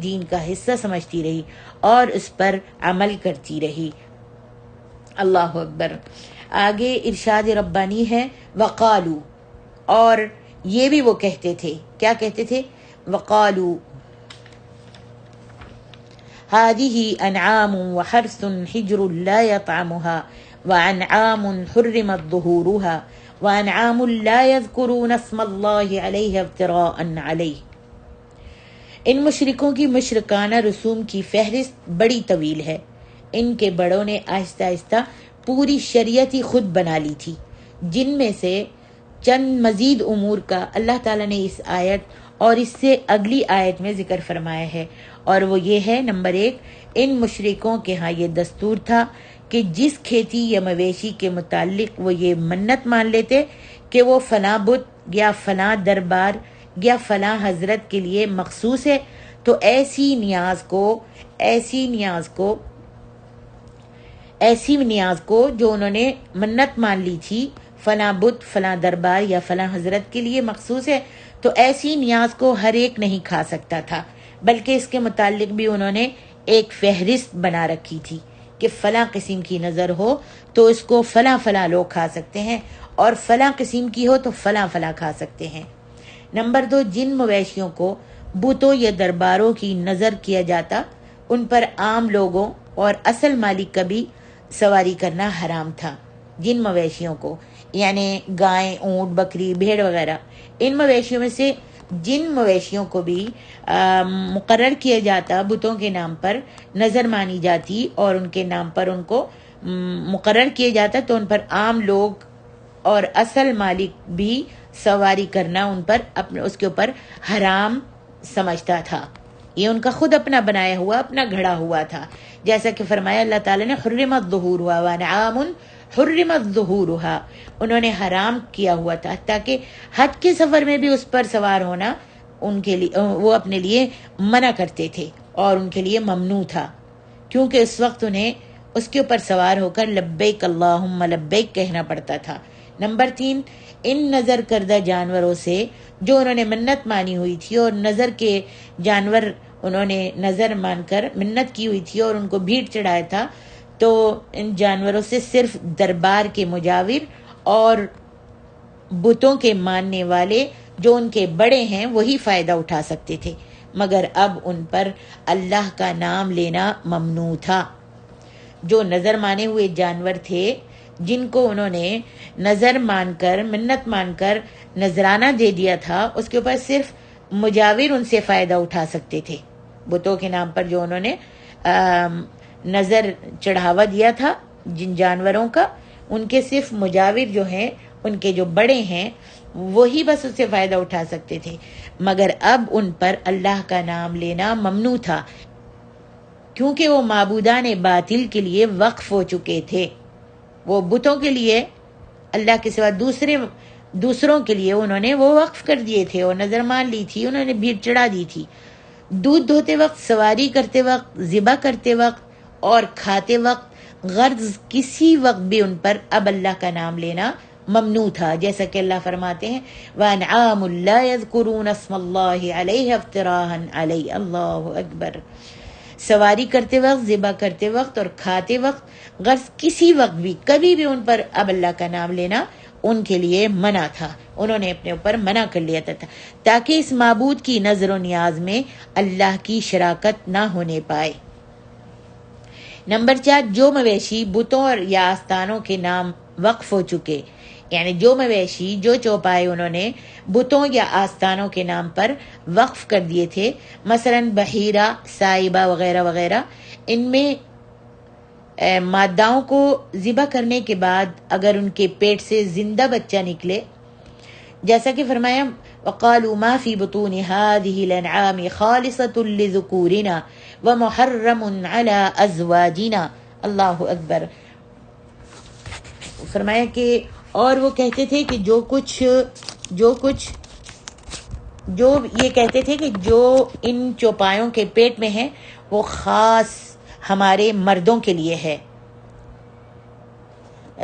دین کا حصہ سمجھتی رہی اور اس پر عمل کرتی رہی۔ اللہ اکبر۔ آگے ارشاد ربانی ہے وقالو، اور یہ بھی وہ کہتے تھے، کیا کہتے تھے؟ وقالو هذه انعام وحرث حجر لا يطعمها وانعام حرمت ظهورها وانعام لا يذكرون اسم الله عليه افتراء عليه۔ ان مشرکوں کی مشرکانہ رسوم کی فہرست بڑی طویل ہے۔ ان کے بڑوں نے آہستہ آہستہ پوری شریعت ہی خود بنا لی تھی، جن میں سے چند مزید امور کا اللہ تعالیٰ نے اس آیت اور اس سے اگلی آیت میں ذکر فرمایا ہے، اور وہ یہ ہے، نمبر 1، ان مشرکوں کے ہاں یہ دستور تھا کہ جس کھیتی یا مویشی کے متعلق وہ یہ منت مان لیتے کہ وہ فلاں بت یا فلاں دربار یا فلاں حضرت کے لیے مخصوص ہے، تو ایسی نیاز کو جو انہوں نے منت مان لی تھی فلاں بت فلاں دربار یا فلاں حضرت کے لیے مخصوص ہے، تو ایسی نیاز کو ہر ایک نہیں کھا سکتا تھا، بلکہ اس کے متعلق بھی انہوں نے ایک فہرست بنا رکھی تھی کہ فلاں قسم کی نظر ہو تو اس کو فلاں فلاں لوگ کھا سکتے ہیں، اور فلاں قسم کی ہو تو فلاں فلاں کھا سکتے ہیں۔ نمبر 2، جن مویشیوں کو بتوں یا درباروں کی نظر کیا جاتا ان پر عام لوگوں اور اصل مالک کا بھی سواری کرنا حرام تھا۔ جن مویشیوں کو، یعنی گائے، اونٹ، بکری، بھیڑ وغیرہ، ان مویشیوں میں سے جن مویشیوں کو بھی مقرر کیا جاتا، بتوں کے نام پر نظر مانی جاتی اور ان کے نام پر ان کو مقرر کیا جاتا، تو ان پر عام لوگ اور اصل مالک بھی سواری کرنا ان پر اس کے اوپر حرام سمجھتا تھا۔ یہ ان کا خود اپنا بنایا ہوا، اپنا گھڑا ہوا تھا، جیسا کہ فرمایا اللہ تعالیٰ نے حرمت ظہورها وانعام حرمت ظہورها، انہوں نے حرام کیا ہوا تھا، تاکہ حج کے سفر میں بھی اس پر سوار ہونا ان کے لیے وہ اپنے لیے منع کرتے تھے اور ان کے لیے ممنوع تھا، کیونکہ اس وقت انہیں اس کے اوپر سوار ہو کر لبیک اللہم لبیک کہنا پڑتا تھا۔ نمبر 3، ان نظر کردہ جانوروں سے جو انہوں نے منت مانی ہوئی تھی، اور نظر کے جانور انہوں نے نظر مان کر منت کی ہوئی تھی اور ان کو بھیٹ چڑھایا تھا، تو ان جانوروں سے صرف دربار کے مجاور اور بتوں کے ماننے والے جو ان کے بڑے ہیں وہی فائدہ اٹھا سکتے تھے، مگر اب ان پر اللہ کا نام لینا ممنوع تھا۔ جو نظر مانے ہوئے جانور تھے، جن کو انہوں نے نظر مان کر منت مان کر نذرانہ دے دیا تھا، اس کے اوپر صرف مجاور ان سے فائدہ اٹھا سکتے تھے۔ بتوں کے نام پر جو انہوں نے نظر چڑھاوا دیا تھا جن جانوروں کا، ان کے صرف مجاور جو ہیں، ان کے جو بڑے ہیں، وہی بس اس سے فائدہ اٹھا سکتے تھے، مگر اب ان پر اللہ کا نام لینا ممنوع تھا، کیونکہ وہ معبودان باطل کے لیے وقف ہو چکے تھے۔ وہ بتوں کے لیے، اللہ کے سوا دوسروں کے لیے انہوں نے وہ وقف کر دیے تھے اور نظر مان لی تھی، انہوں نے بھیڑ چڑھا دی تھی۔ دودھ دھوتے وقت، سواری کرتے وقت، ذبح کرتے وقت اور کھاتے وقت، غرض کسی وقت بھی ان پر اب اللہ کا نام لینا ممنوع تھا، جیسا کہ اللہ فرماتے ہیں وَأَنْعَامٌ لَا يَذْكُرُونَ اسْمَ اللَّهِ عَلَيْهَا افْتِرَاءً عَلَيْهِ، اللہ اکبر۔ سواری کرتے وقت، ذبح کرتے وقت اور کھاتے وقت، غرض کسی وقت بھی، کبھی بھی ان پر اب اللہ کا نام لینا ان کے لیے منع تھا، انہوں نے اپنے اوپر منع کر لیا تھا، تاکہ اس معبود کی نظر و نیاز میں اللہ کی شراکت نہ ہونے پائے۔ نمبر 4، جو مویشی بتوں اور یا آستانوں کے نام وقف ہو چکے، یعنی جو مویشی، جو چوپائے انہوں نے بتوں یا آستانوں کے نام پر وقف کر دیے تھے، مثلا بحیرہ، سائبہ وغیرہ وغیرہ، ان میں ماداؤں کو ذبح کرنے کے بعد اگر ان کے پیٹ سے زندہ بچہ نکلے، جیسا کہ فرمایا وَقَالُوا مَا فِي بُطُونِ هَٰذِهِ الْأَنْعَامِ خَالِصَةٌ لِّذُكُورِنَا وَمُحَرَّمٌ عَلَىٰ أَزْوَاجِنَا، اللہ اکبر۔ فرمایا کہ اور وہ کہتے تھے کہ جو یہ کہتے تھے کہ جو ان چوپایوں کے پیٹ میں ہے وہ خاص ہمارے مردوں کے لیے ہے،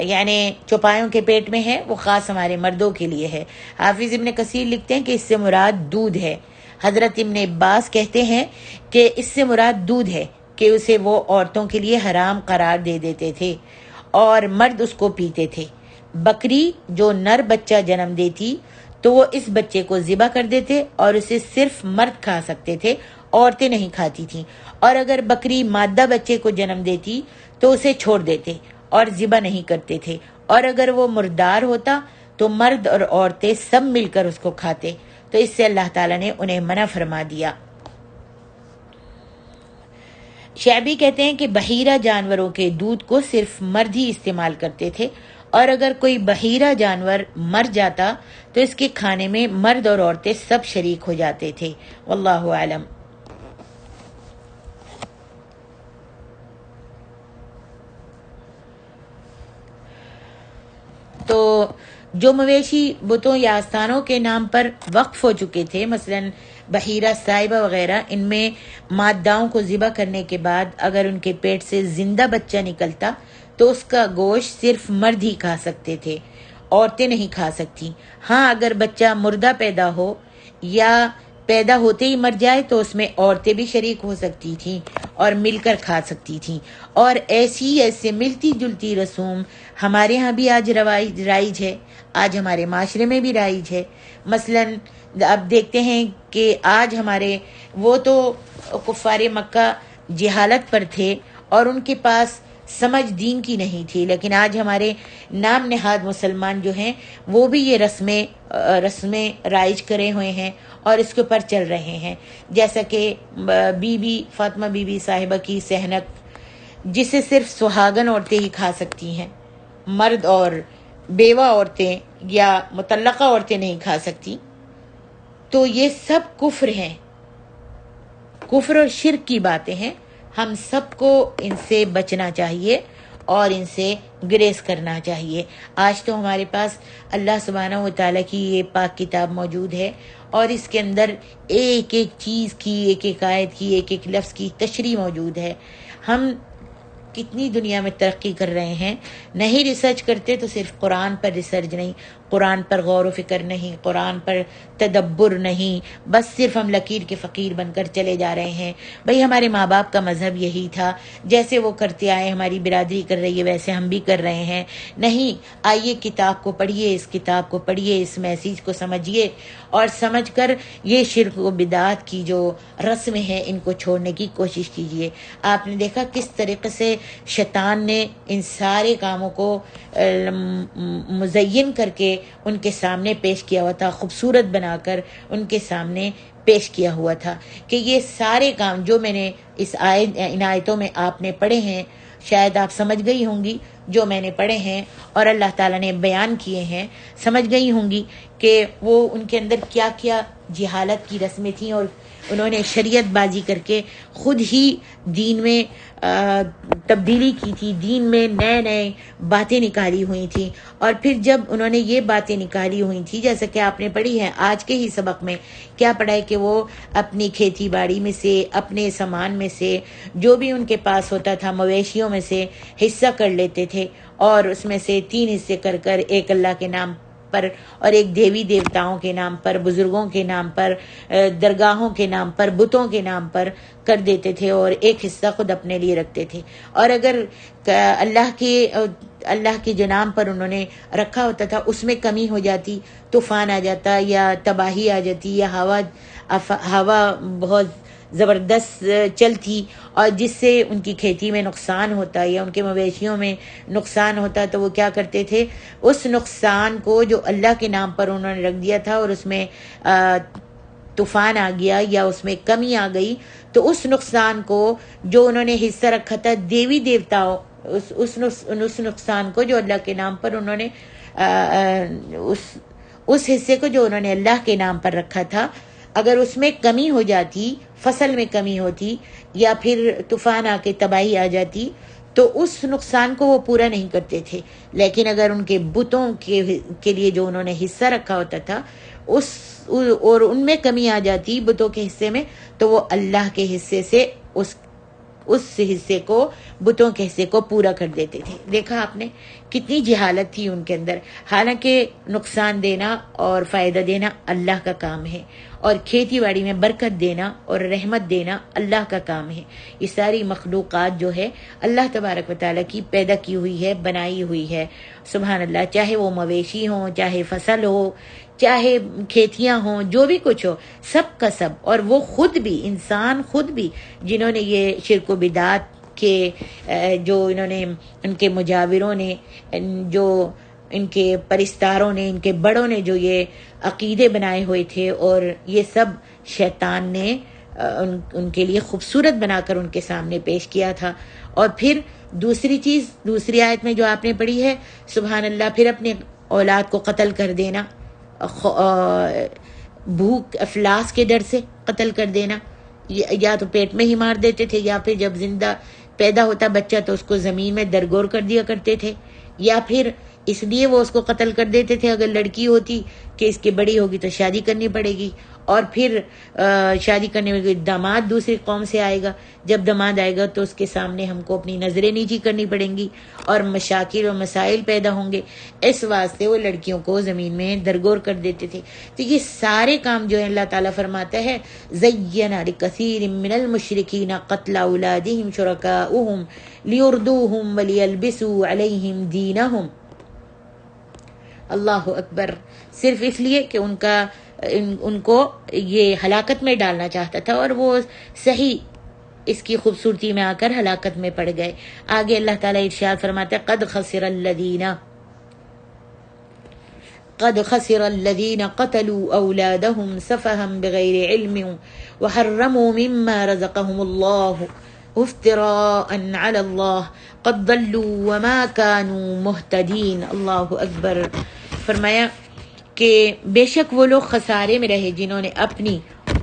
یعنی چوپایوں کے پیٹ میں ہے وہ خاص ہمارے مردوں کے لیے ہے۔ حافظ ابن کثیر لکھتے ہیں کہ اس سے مراد دودھ ہے۔ حضرت ابن عباس کہتے ہیں کہ اس سے مراد دودھ ہے، کہ اسے وہ عورتوں کے لیے حرام قرار دے دیتے تھے اور مرد اس کو پیتے تھے۔ بکری جو نر بچہ جنم دیتی تو وہ اس بچے کو ذبح کر دیتے اور اسے صرف مرد کھا سکتے تھے، عورتیں نہیں کھاتی تھیں، اور اگر بکری مادہ بچے کو جنم دیتی تو اسے چھوڑ دیتے اور ذبح نہیں کرتے تھے، اور اگر وہ مردار ہوتا تو مرد اور عورتیں سب مل کر اس کو کھاتے، تو اس سے اللہ تعالیٰ نے انہیں منع فرما دیا۔ شعبی کہتے ہیں کہ بحیرہ جانوروں کے دودھ کو صرف مرد ہی استعمال کرتے تھے، اور اگر کوئی بحیرہ جانور مر جاتا تو اس کے کھانے میں مرد اور عورتیں سب شریک ہو جاتے تھے، واللہ اعلم۔ تو جو مویشی بتوں یا آستانوں کے نام پر وقف ہو چکے تھے، مثلا بحیرہ، سائبہ وغیرہ، ان میں ماداؤں کو ذبح کرنے کے بعد اگر ان کے پیٹ سے زندہ بچہ نکلتا تو اس کا گوشت صرف مرد ہی کھا سکتے تھے، عورتیں نہیں کھا سکتی۔ ہاں اگر بچہ مردہ پیدا ہو یا پیدا ہوتے ہی مر جائے تو اس میں عورتیں بھی شریک ہو سکتی تھیں، اور مل کر کھا سکتی تھیں. اور ایسے ملتی جلتی رسوم ہمارے ہاں بھی آج رائج ہے، آج ہمارے معاشرے میں بھی رائج ہے. مثلاً اب دیکھتے ہیں کہ آج ہمارے وہ تو کفار مکہ جہالت پر تھے اور ان کے پاس سمجھ دین کی نہیں تھی، لیکن آج ہمارے نام نہاد مسلمان جو ہیں وہ بھی یہ رسمیں رائج کرے ہوئے ہیں اور اس کے اوپر چل رہے ہیں. جیسا کہ فاطمہ بی بی صاحبہ کی سحنک، جسے صرف سہاگن عورتیں ہی کھا سکتی ہیں، مرد اور بیوہ عورتیں یا مطلقہ عورتیں نہیں کھا سکتی. تو یہ سب کفر ہیں، کفر اور شرک کی باتیں ہیں. ہم سب کو ان سے بچنا چاہیے اور ان سے گریز کرنا چاہیے. آج تو ہمارے پاس اللہ سبحانہ و تعالیٰ کی یہ پاک کتاب موجود ہے اور اس کے اندر ایک ایک چیز کی، ایک ایک آیت کی، ایک ایک لفظ کی تشریح موجود ہے. ہم کتنی دنیا میں ترقی کر رہے ہیں، نہیں ریسرچ کرتے تو صرف قرآن پر ریسرچ نہیں، قرآن پر غور و فکر نہیں، قرآن پر تدبر نہیں، بس صرف ہم لکیر کے فقیر بن کر چلے جا رہے ہیں. بھئی ہمارے ماں باپ کا مذہب یہی تھا، جیسے وہ کرتے آئے ہماری برادری کر رہی ہے ویسے ہم بھی کر رہے ہیں. نہیں، آئیے کتاب کو پڑھیے، اس کتاب کو پڑھیے، اس میسیج کو سمجھیے اور سمجھ کر یہ شرک و بدعات کی جو رسم ہے ان کو چھوڑنے کی کوشش کیجیے. آپ نے دیکھا کس طریقے سے شیطان نے ان سارے کاموں کو مزین کر کے ان کے سامنے پیش کیا ہوا تھا، خوبصورت بنا کر ان کے سامنے پیش کیا ہوا تھا کہ یہ سارے کام جو میں نے ان آیتوں میں آپ نے پڑھے ہیں، شاید آپ سمجھ گئی ہوں گی جو میں نے پڑھے ہیں اور اللہ تعالیٰ نے بیان کیے ہیں، سمجھ گئی ہوں گی کہ وہ ان کے اندر کیا کیا جہالت کی رسمیں تھیں اور انہوں نے شریعت بازی کر کے خود ہی دین میں تبدیلی کی تھی، دین میں نئے باتیں نکالی ہوئی تھیں. اور پھر جب انہوں نے یہ باتیں نکالی ہوئی تھی، جیسا کہ آپ نے پڑھی ہے آج کے ہی سبق میں، کیا پڑھا ہے کہ وہ اپنی کھیتی باڑی میں سے، اپنے سامان میں سے، جو بھی ان کے پاس ہوتا تھا مویشیوں میں سے حصہ کر لیتے تھے اور اس میں سے 3 حصے کر کر ایک اللہ کے نام پر اور ایک دیوی دیوتاؤں کے نام پر، بزرگوں کے نام پر، درگاہوں کے نام پر، بتوں کے نام پر کر دیتے تھے اور ایک حصہ خود اپنے لیے رکھتے تھے. اور اگر اللہ کے جو نام پر انہوں نے رکھا ہوتا تھا اس میں کمی ہو جاتی، طوفان آ جاتا یا تباہی آ جاتی یا ہوا بہت زبردست چلتی اور جس سے ان کی کھیتی میں نقصان ہوتا یا ان کے مویشیوں میں نقصان ہوتا، تو وہ کیا کرتے تھے، اس نقصان کو جو اللہ کے نام پر انہوں نے رکھ دیا تھا اور اس میں طوفان آ گیا یا اس میں کمی آ گئی، تو اس نقصان کو جو انہوں نے حصہ رکھا تھا دیوی دیوتاؤں، اس نقصان کو جو اللہ کے نام پر انہوں نے اس حصے کو جو انہوں نے اللہ کے نام پر رکھا تھا، اگر اس میں کمی ہو جاتی، فصل میں کمی ہوتی یا پھر طوفان آ کے تباہی آ جاتی، تو اس نقصان کو وہ پورا نہیں کرتے تھے. لیکن اگر ان کے بتوں کے لیے جو انہوں نے حصہ رکھا ہوتا تھا اور ان میں کمی آ جاتی بتوں کے حصے میں، تو وہ اللہ کے حصے سے اس حصے کو، بتوں کے حصے کو پورا کر دیتے تھے. دیکھا آپ نے کتنی جہالت تھی ان کے اندر. حالانکہ نقصان دینا اور فائدہ دینا اللہ کا کام ہے اور کھیتی باڑی میں برکت دینا اور رحمت دینا اللہ کا کام ہے. یہ ساری مخلوقات جو ہے اللہ تبارک و تعالیٰ کی پیدا کی ہوئی ہے، بنائی ہوئی ہے. سبحان اللہ، چاہے وہ مویشی ہوں، چاہے فصل ہو، چاہے کھیتیاں ہوں، جو بھی کچھ ہو، سب کا سب. اور وہ خود بھی، انسان خود بھی، جنہوں نے یہ شرک و بدعات کے جو انہوں نے، ان کے مجاوروں نے، جو ان کے پرستاروں نے، ان کے بڑوں نے جو یہ عقیدے بنائے ہوئے تھے اور یہ سب شیطان نے ان کے لیے خوبصورت بنا کر ان کے سامنے پیش کیا تھا. اور پھر دوسری چیز، دوسری آیت میں جو آپ نے پڑھی ہے، سبحان اللہ، پھر اپنے اولاد کو قتل کر دینا، بھوک افلاس کے ڈر سے قتل کر دینا، یا تو پیٹ میں ہی مار دیتے تھے یا پھر جب زندہ پیدا ہوتا بچہ تو اس کو زمین میں درگور کر دیا کرتے تھے، یا پھر اس لیے وہ اس کو قتل کر دیتے تھے اگر لڑکی ہوتی کہ اس کی بڑی ہوگی تو شادی کرنی پڑے گی، اور پھر شادی کرنے میں داماد دوسری قوم سے آئے گا، جب داماد آئے گا تو اس کے سامنے ہم کو اپنی نظریں نیچی کرنی پڑیں گی اور مشاکل و مسائل پیدا ہوں گے، اس واسطے وہ لڑکیوں کو زمین میں درگور کر دیتے تھے۔ تو یہ سارے کام جو ہے اللہ تعالیٰ فرماتا ہے زین لکثیر من المشرکین قتل اولادہم شرکاؤہم لیردوہم ولیلبسوا علیہم دینہم۔ اللہ اکبر، صرف اس لیے کہ ان کو یہ ہلاکت میں ڈالنا چاہتا تھا اور وہ صحیح اس کی خوبصورتی میں آ کر ہلاکت میں پڑ گئے۔ آگے اللہ تعالیٰ ارشاد فرماتے ہیں قد خسر الذین قتلوا اولادهم سفہا بغیر علم وحرموا مما رزقهم اللہ افتراء علی اللہ قد ضلوا وما كانوا مہتدین۔ اللہ اکبر، فرمایا کہ بے شک وہ لوگ خسارے میں رہے جنہوں نے اپنی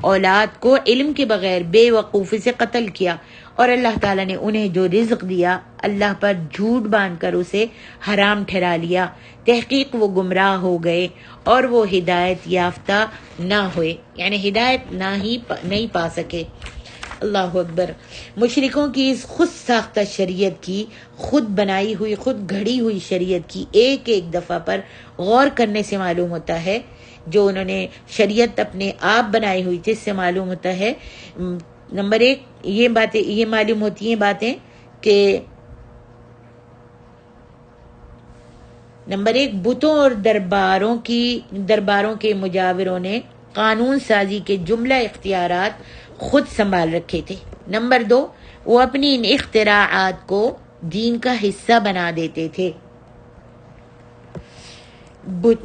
اولاد کو علم کے بغیر بے وقوفی سے قتل کیا، اور اللہ تعالیٰ نے انہیں جو رزق دیا اللہ پر جھوٹ باندھ کر اسے حرام ٹھہرا لیا، تحقیق وہ گمراہ ہو گئے اور وہ ہدایت یافتہ نہ ہوئے، یعنی ہدایت نہیں پا سکے۔ اللہ اکبر، مشرکوں کی اس خود ساختہ شریعت کی، خود بنائی ہوئی، خود گھڑی ہوئی شریعت کی ایک ایک دفعہ پر غور کرنے سے معلوم ہوتا ہے، جو انہوں نے شریعت اپنے آپ بنائی ہوئی تھی، اس سے معلوم ہوتا ہے نمبر ایک یہ معلوم ہوتی ہیں باتیں کہ نمبر ایک، بتوں اور درباروں کے مجاوروں نے قانون سازی کے جملہ اختیارات خود سنبھال رکھے تھے۔ نمبر دو، وہ اپنی ان اختراعات کو دین کا حصہ بنا دیتے تھے۔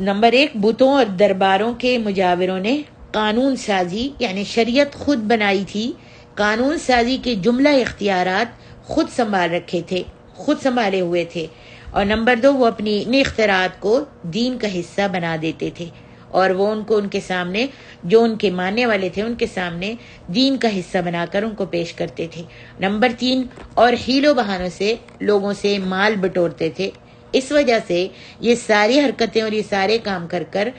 نمبر ایک، بتوں اور درباروں کے مجاوروں نے قانون سازی یعنی شریعت خود بنائی تھی، قانون سازی کے جملہ اختیارات خود سنبھالے ہوئے تھے، اور نمبر دو، وہ اپنی ان اختراعات کو دین کا حصہ بنا دیتے تھے، اور وہ ان کے سامنے جو ان کے ماننے والے تھے ان کے سامنے دین کا حصہ بنا کر ان کو پیش کرتے تھے۔ نمبر تین، اور حیل و بہانوں سے لوگوں سے مال بٹورتے تھے۔ اس وجہ سے یہ ساری حرکتیں اور یہ سارے کام کر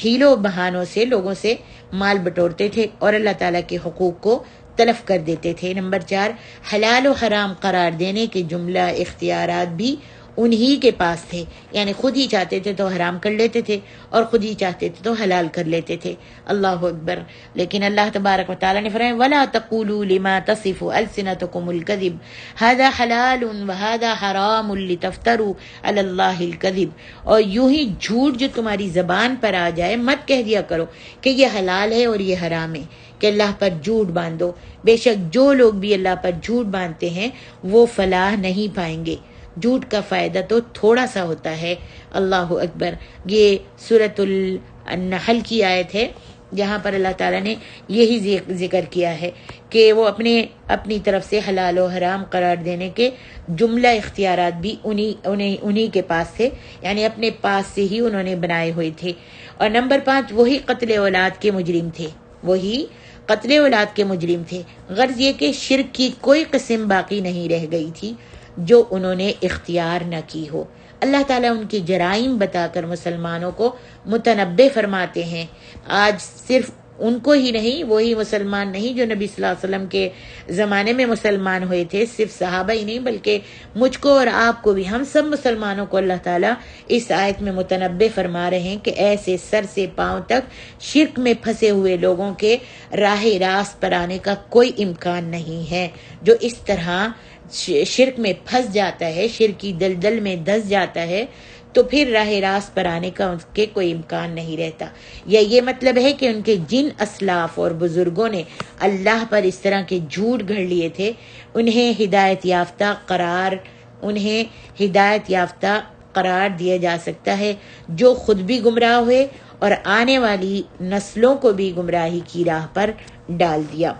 حیل و بہانوں سے لوگوں سے مال بٹورتے تھے اور اللہ تعالیٰ کے حقوق کو تلف کر دیتے تھے۔ نمبر چار، حلال و حرام قرار دینے کے جملہ اختیارات بھی انہی کے پاس تھے، یعنی خود ہی چاہتے تھے تو حرام کر لیتے تھے اور خود ہی چاہتے تھے تو حلال کر لیتے تھے۔ اللہ اکبر، لیکن اللہ تبارک و تعالیٰ نے فرمایا وَلَا تَقُولُوا لِمَا تَصِفُ أَلْسِنَتُكُمُ الْكَذِبَ هَذَا حَلَالٌ وَهَذَا حَرَامٌ لِتَفْتَرُوا عَلَى اللَّهِ الْكَذِبَ، اور یوں ہی جھوٹ جو تمہاری زبان پر آ جائے مت کہہ دیا کرو کہ یہ حلال ہے اور یہ حرام ہے، کہ اللہ پر جھوٹ باندھو، بے شک جو لوگ بھی اللہ پر جھوٹ باندھتے ہیں وہ فلاح نہیں پائیں گے، جھوٹ کا فائدہ تو تھوڑا سا ہوتا ہے۔ اللہ اکبر، یہ سورۃ النحل کی آیت ہے جہاں پر اللہ تعالیٰ نے یہی ذکر کیا ہے کہ وہ اپنی طرف سے حلال و حرام قرار دینے کے جملہ اختیارات بھی انہی کے پاس تھے، یعنی اپنے پاس سے ہی انہوں نے بنائے ہوئے تھے۔ اور نمبر پانچ، وہی قتل اولاد کے مجرم تھے، غرض یہ کہ شرک کی کوئی قسم باقی نہیں رہ گئی تھی جو انہوں نے اختیار نہ کی ہو۔ اللہ تعالیٰ ان کے جرائم بتا کر مسلمانوں کو متنبہ فرماتے ہیں۔ آج صرف ان کو ہی نہیں، وہی مسلمان نہیں جو نبی صلی اللہ علیہ وسلم کے زمانے میں مسلمان ہوئے تھے، صرف صحابہ ہی نہیں بلکہ مجھ کو اور آپ کو بھی، ہم سب مسلمانوں کو اللہ تعالیٰ اس آیت میں متنبہ فرما رہے ہیں کہ ایسے سر سے پاؤں تک شرک میں پھنسے ہوئے لوگوں کے راہ راست پر آنے کا کوئی امکان نہیں ہے۔ جو اس طرح شرک میں پھنس جاتا ہے، شرک کی دلدل میں دھس جاتا ہے، تو پھر راہ راست پر آنے کا ان کے کوئی امکان نہیں رہتا۔ یا یہ مطلب ہے کہ ان کے جن اسلاف اور بزرگوں نے اللہ پر اس طرح کے جھوٹ گھڑ لیے تھے انہیں ہدایت یافتہ قرار دیا جا سکتا ہے، جو خود بھی گمراہ ہوئے اور آنے والی نسلوں کو بھی گمراہی کی راہ پر ڈال دیا۔